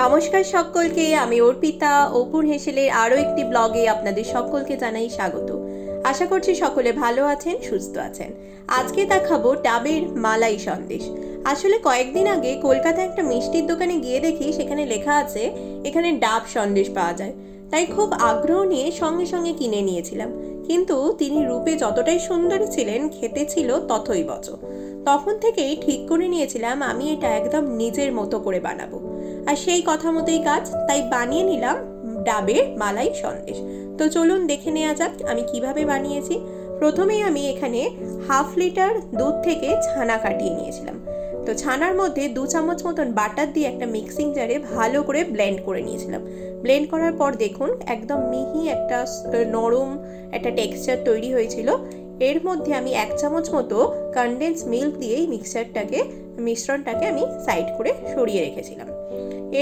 নমস্কার সকলকে, আমি অর্পিতা অপুর হেসেলের আরও একটি ব্লগে আপনাদের সকলকে জানাই স্বাগত। আশা করছি সকলে ভালো আছেন, সুস্থ আছেন। আজকে দেখাবো ডাবের মালাই সন্দেশ। আসলে কয়েকদিন আগে কলকাতায় একটা মিষ্টির দোকানে গিয়ে দেখি সেখানে লেখা আছে এখানে ডাব সন্দেশ পাওয়া যায়। তাই খুব আগ্রহ নিয়ে সঙ্গে সঙ্গে কিনে নিয়েছিলাম। কিন্তু তিনি রূপে যতটাই সুন্দরী ছিলেন, খেতে ছিল ততই বচ। তখন থেকেই ঠিক করে নিয়েছিলাম আমি এটা একদম নিজের মতো করে বানাবো। আর সেই কথা মতোই কাজ, তাই বানিয়ে নিলাম ডাবের মালাই সন্দেশ। তো চলুন দেখে নেওয়া যাক আমি কিভাবে বানিয়েছি। প্রথমেই আমি এখানে 1/2 লিটার দুধ থেকে ছানা কাটিয়ে নিয়েছিলাম। তো ছানার মধ্যে 2 চামচ মতন বাটার দিয়ে একটা মিক্সিং জারে ভালো করে ব্লেন্ড করে নিয়েছিলাম। ব্লেন্ড করার পর দেখুন একদম মিহি একটা নরম একটা টেক্সচার তৈরি হয়েছিল। এর মধ্যে আমি 1 চামচ মতো কনডেন্স মিল্ক দিয়ে মিশ্রণটাকে আমি সাইড করে সরিয়ে রেখেছিলাম।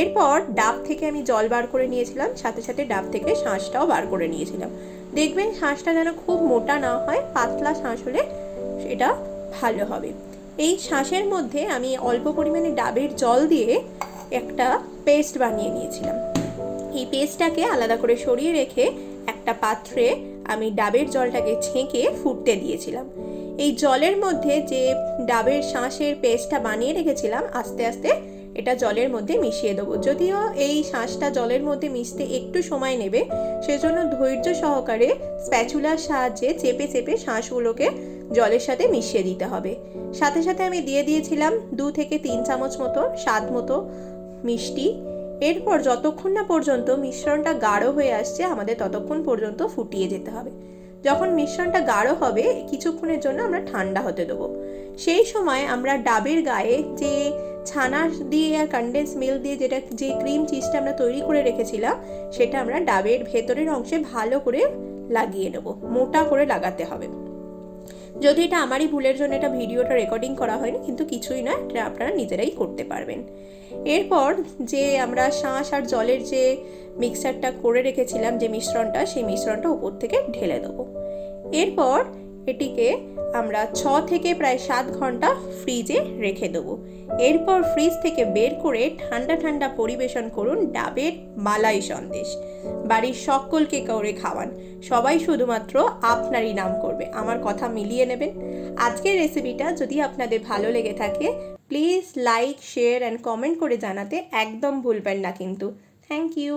এরপর ডাব থেকে আমি জল বার করে নিয়েছিলাম, সাথে সাথে ডাব থেকে শাঁসটাও বার করে নিয়েছিলাম। দেখবেন শাঁসটা যেন খুব মোটা না হয়, পাতলা শাঁস হলে সেটা ভালো হবে। এই শাঁসের মধ্যে আমি অল্প পরিমাণে ডাবের জল দিয়ে একটা পেস্ট বানিয়ে নিয়েছিলাম। এই পেস্টটাকে আলাদা করে সরিয়ে রেখে একটা পাত্রে আমি ডাবের জলটাকে ছেঁকে ফুটতে দিয়েছিলাম। এই জলের মধ্যে যে ডাবের শাঁসের পেস্টটা বানিয়ে রেখেছিলাম আস্তে আস্তে এটা জলের মধ্যে মিশিয়ে দেবো। যদিও এই শাঁসটা জলের মধ্যে মিশতে একটু সময় নেবে, সেজন্য ধৈর্য সহকারে স্প্যাচুলার সাহায্যে চেপে চেপে শাঁসগুলোকে জলের সাথে মিশিয়ে দিতে হবে। সাথে সাথে আমি দিয়ে দিয়েছিলাম 2 থেকে 3 চামচ মতো স্বাদ মতো মিষ্টি। এরপর যতক্ষণ না পর্যন্ত মিশ্রণটা গাঢ় হয়ে আসছে আমাদের ততক্ষণ পর্যন্ত ফুটিয়ে যেতে হবে। যখন মিশ্রণটা গাঢ় হবে কিছুক্ষণের জন্য আমরা ঠান্ডা হতে দেবো। সেই সময় আমরা ডাবের গায়ে যে ছানা দিয়ে আর কনডেন্স মিল্ক দিয়ে যে ক্রিম চিজটা আমরা তৈরি করে রেখেছিলাম সেটা আমরা ডাবের ভেতরের অংশে ভালো করে লাগিয়ে নেব, মোটা করে লাগাতে হবে। যদি এটা আমারই ভুলের জন্য এটা ভিডিওটা রেকর্ডিং করা হয়নি, কিন্তু কিছুই নয়, এটা আপনারা নিজেরাই করতে পারবেন। এরপর যে আমরা শাঁস আর জলের যে মিক্সচারটা করে রেখেছিলাম, যে মিশ্রণটা, সেই মিশ্রণটা উপর থেকে ঢেলে দেবো। এরপর এটিকে আমরা 6 থেকে প্রায় 7 ঘন্টা ফ্রিজে রেখে দেবো। এরপর ফ্রিজ থেকে বের করে ঠান্ডা ঠান্ডা পরিবেশন করুন ডাবের মালাই সন্দেশ। বাড়ির সকলকে করে খাওয়ান, সবাই শুধুমাত্র আপনারই নাম করবে। আমার কথা মিলিয়ে নেবেন। আজকের রেসিপিটা যদি আপনাদের ভালো লেগে থাকে please like, share and comment করে জানাতে একদম ভুলবেন না কিন্তু। Thank you.